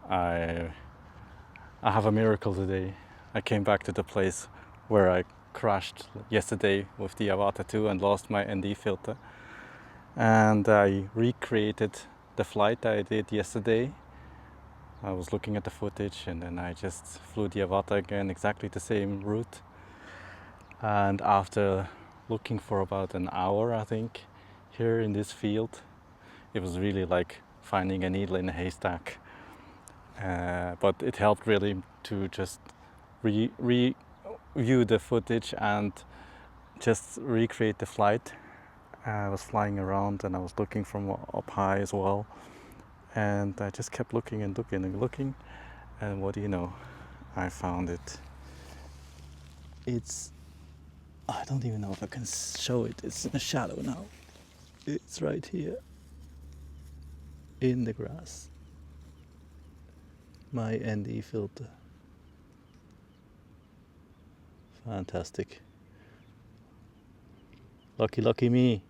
I have a miracle today. I came back to the place where I crashed yesterday with the Avata 2 and lost my ND filter. And I recreated the flight that I did yesterday. I was looking at the footage and then I just flew the Avata again, exactly the same route. And after looking for about an hour, I think, here in this field, it was really like finding a needle in a haystack. But it helped really to just review the footage and just recreate the flight. I was flying around and I was looking from up high as well. And I just kept looking and looking and looking. And what do you know? I found it. I don't even know if I can show it. It's in the shadow now. It's right here in the grass. My ND filter. Fantastic. Lucky me.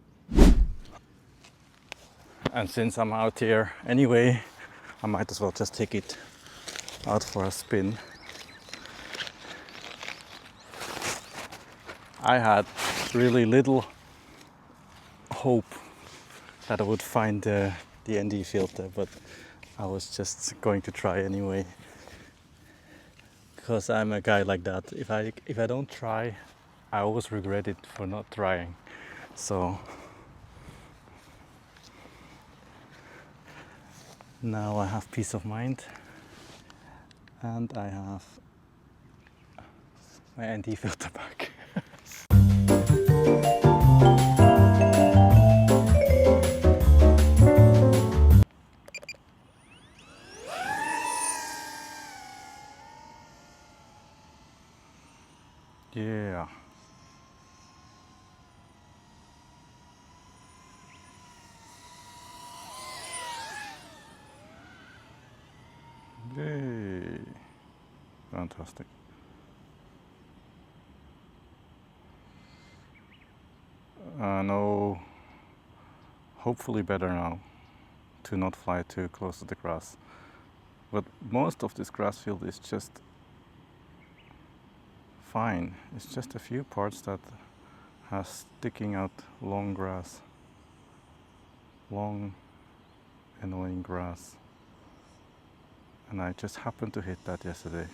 And since I'm out here anyway, I might as well just take it out for a spin. I had really little hope that I would find the ND filter, but I was just going to try anyway. Because I'm a guy like that. If I don't try, I always regret it for not trying. So now I have peace of mind and I have my ND filter back. Yeah. Yay. Fantastic. No, hopefully better now to not fly too close to the grass. But most of this grass field is just fine. It's just a few parts that has sticking out long grass. Long, annoying grass. And I just happened to hit that yesterday.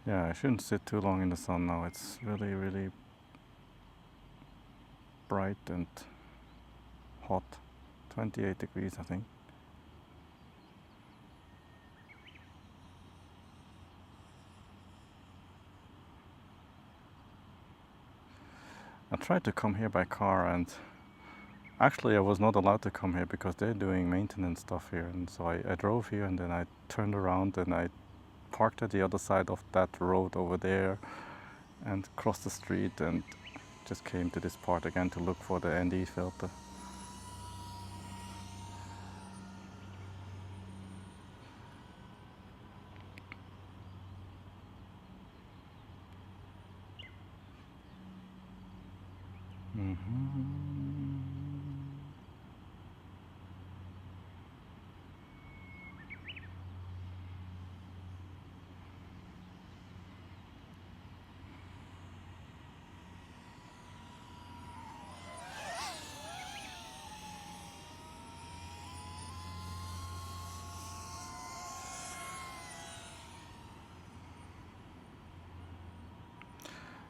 Yeah, I shouldn't sit too long in the sun now. It's really, really bright and hot. 28 degrees, I think. I tried to come here by car and actually I was not allowed to come here because they're doing maintenance stuff here. And so I drove here and then I turned around and I parked at the other side of that road over there and crossed the street and just came to this part again to look for the ND filter.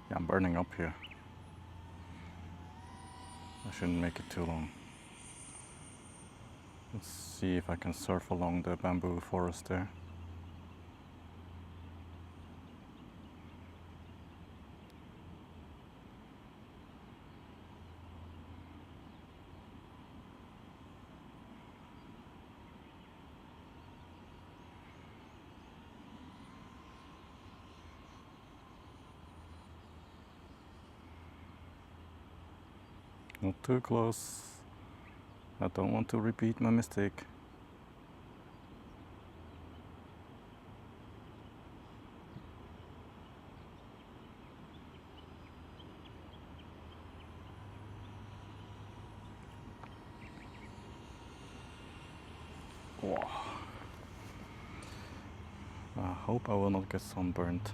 Yeah, I'm burning up here. I shouldn't make it too long. Let's see if I can surf along the bamboo forest there. Not too close. I don't want to repeat my mistake. Wow. I hope I will not get sunburned.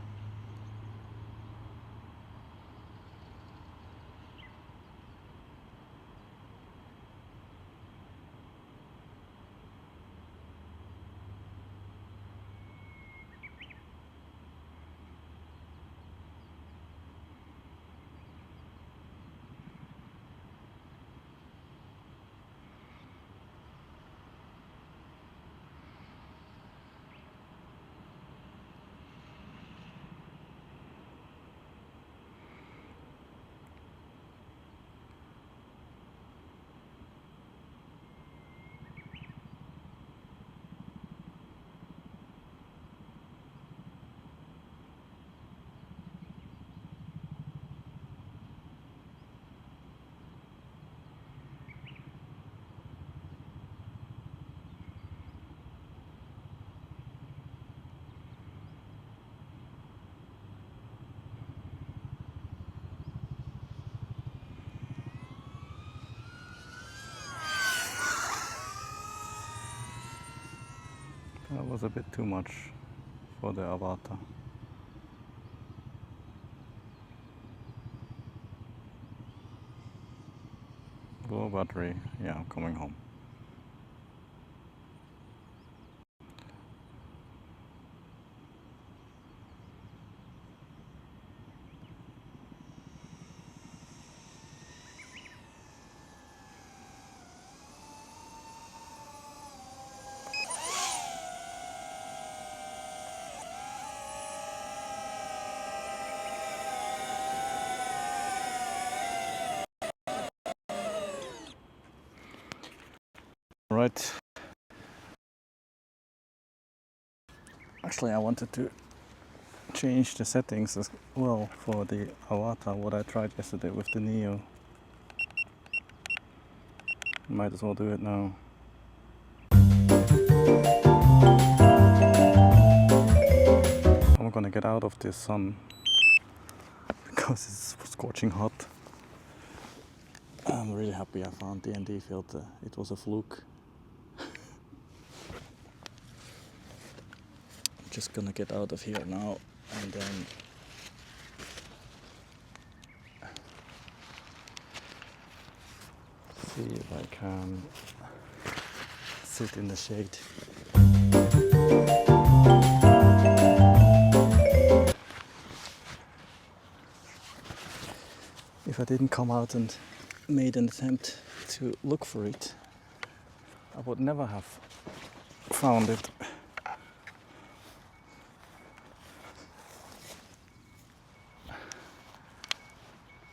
That was a bit too much for the Avata. Low battery. Yeah, I'm coming home. Right. Actually, I wanted to change the settings as well for the Avata, what I tried yesterday with the Neo. Might as well do it now. I'm gonna get out of this sun because it's scorching hot. I'm really happy I found the ND filter. It was a fluke. I'm just gonna get out of here now and then see if I can sit in the shade. If I didn't come out and made an attempt to look for it, I would never have found it.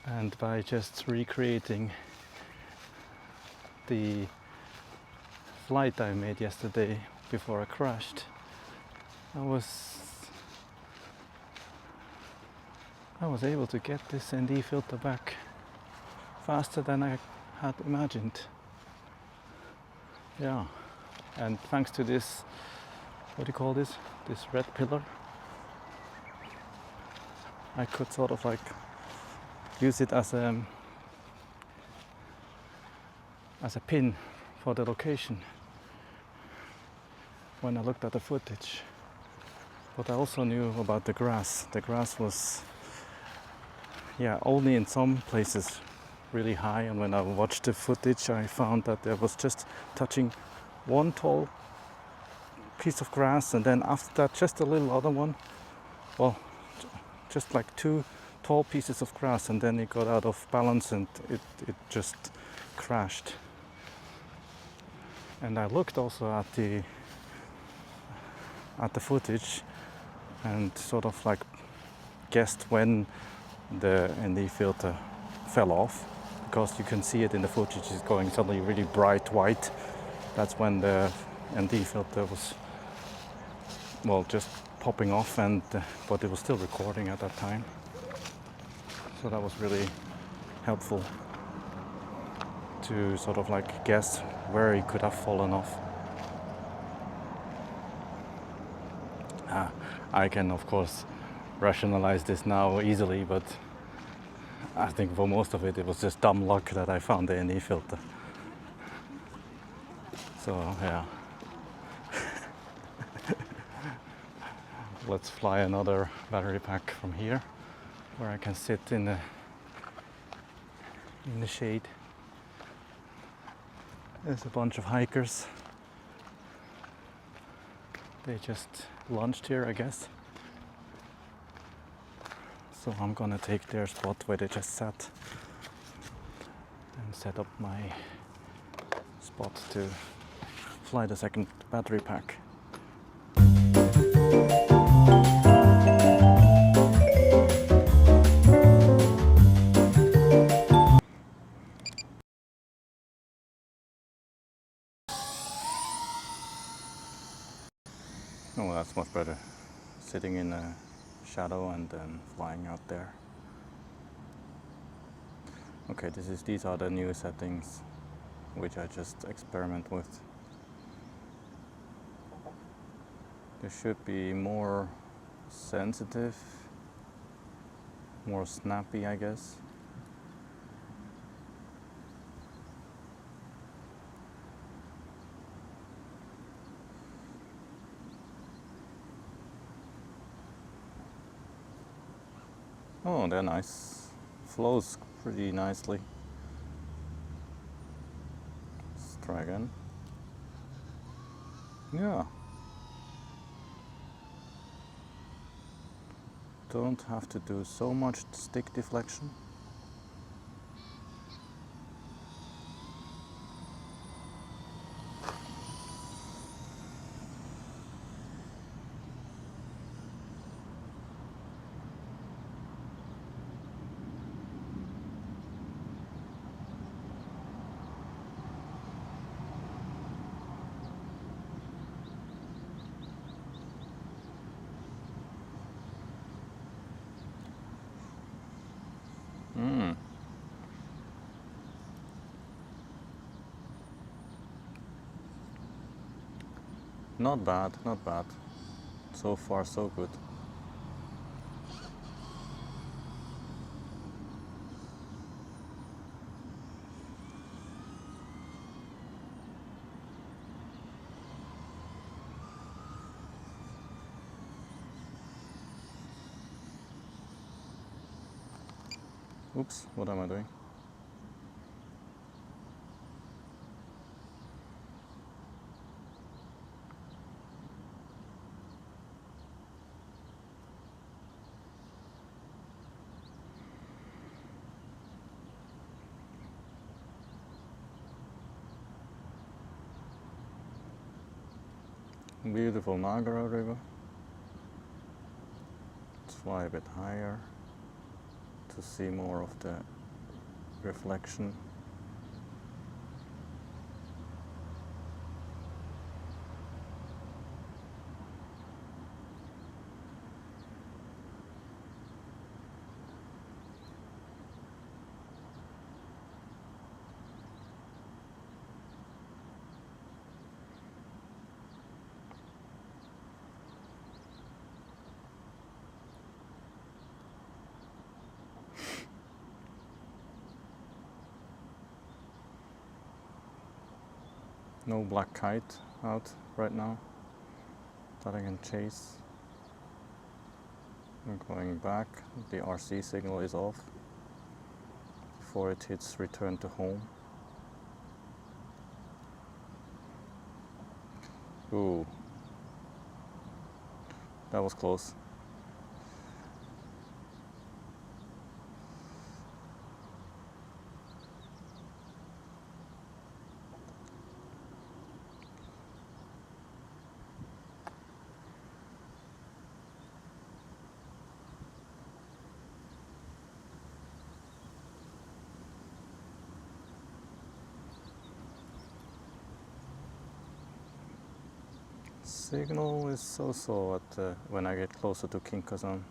And by just recreating the flight I made yesterday before I crashed, I was able to get this ND filter back faster than I had imagined. Yeah, and thanks to this, what do you call this? This red pillar, I could sort of like use it as a pin for the location when I looked at the footage. But I also knew about the grass. The grass was, yeah, only in some places really high, and when I watched the footage I found that there was just touching one tall piece of grass, and then after that just a little other one. Well, just like two tall pieces of grass, and then it got out of balance and it just crashed. And I looked also at the footage and sort of like guessed when the ND filter fell off, because you can see it in the footage. It's going suddenly really bright white. That's when the ND filter was, well, just popping off, and but it was still recording at that time. So that was really helpful. to sort of like guess where he could have fallen off. I can of course rationalize this now easily, but I think for most of it, it was just dumb luck that I found the ND filter. So yeah. Let's fly another battery pack from here, where I can sit in the shade. There's a bunch of hikers. They just lunched here, I guess. So I'm gonna take their spot where they just sat and set up my spot to fly the second battery pack. Oh, that's much better. Sitting in a shadow and then flying out there. Okay, these are the new settings which I just experiment with. They should be more sensitive, more snappy, I guess. Oh, they're nice. Flows pretty nicely. Let's try again. Yeah. Don't have to do so much stick deflection. Not bad, not bad. So far, so good. Oops, what am I doing? Beautiful Niagara River. Let's fly a bit higher to see more of the reflection. No black kite out right now that I can chase. I'm going back. The RC signal is off before it hits return to home. Ooh, that was close. Signal is so-so at when I get closer to Kinkazan.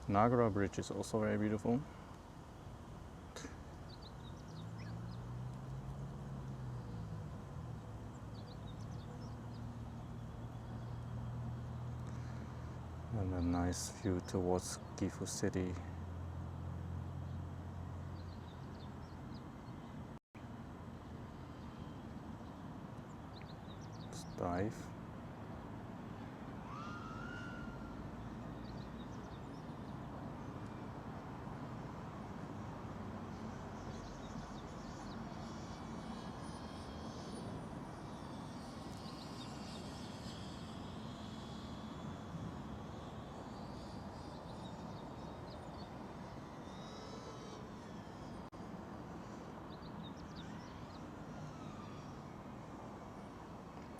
Niagara Bridge is also very beautiful. And a nice view towards Gifu City. Let's dive.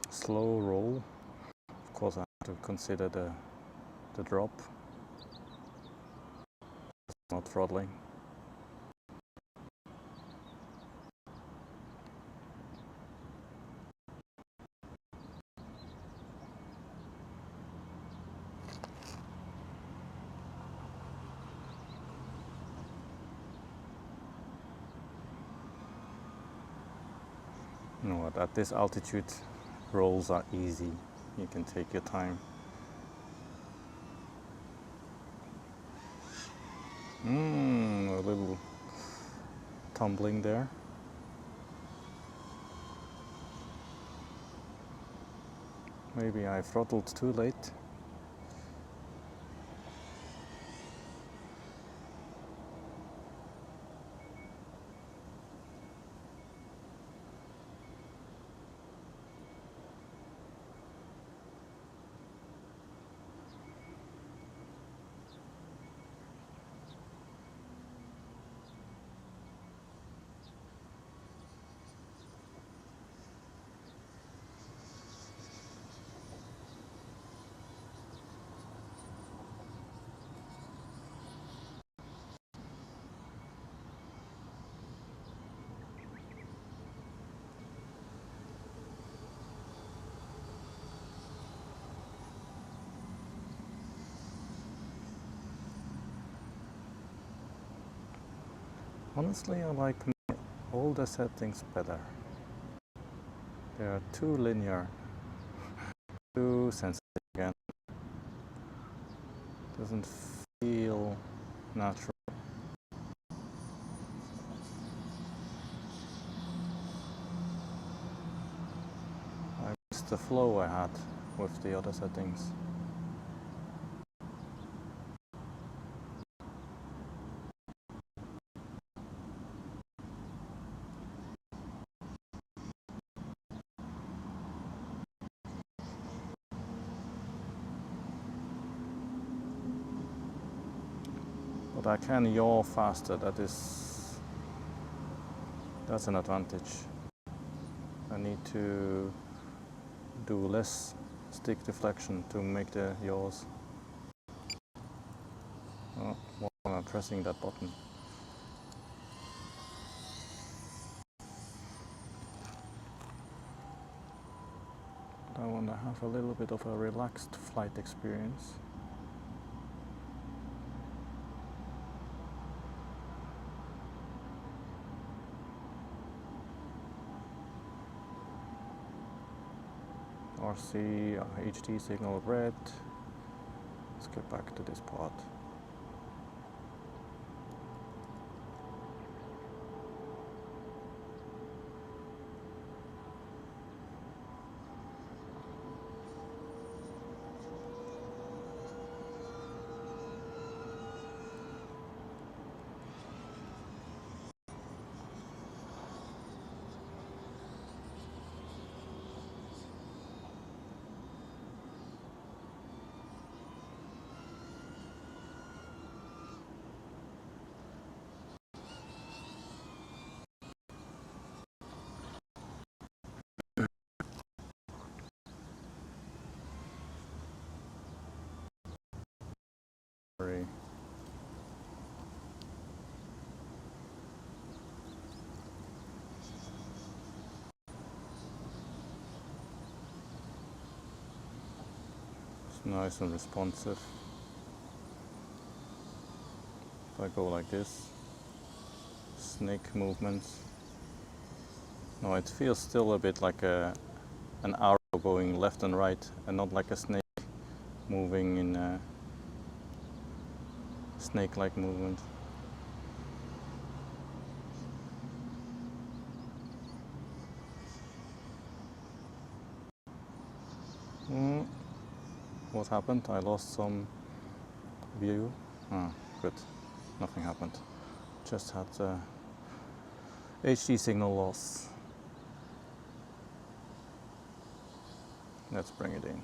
Slow roll. Of course, I have to consider the drop. Not throttling. You know what, at this altitude, rolls are easy. You can take your time. A little tumbling there. Maybe I throttled too late. Honestly, I like my older settings better. They are too linear, too sensitive again. Doesn't feel natural. I miss the flow I had with the other settings. But I can yaw faster. That's an advantage. I need to do less stick deflection to make the yaws. Oh, while I'm pressing that button. But I want to have a little bit of a relaxed flight experience. RC HD signal red. Let's get back to this part. Very it's nice and responsive. If I go like this, snake movements. No, it feels still a bit like an arrow going left and right, and not like a snake moving in a snake-like movement. What happened? I lost some view. Ah, good. Nothing happened. Just had HD signal loss. Let's bring it in.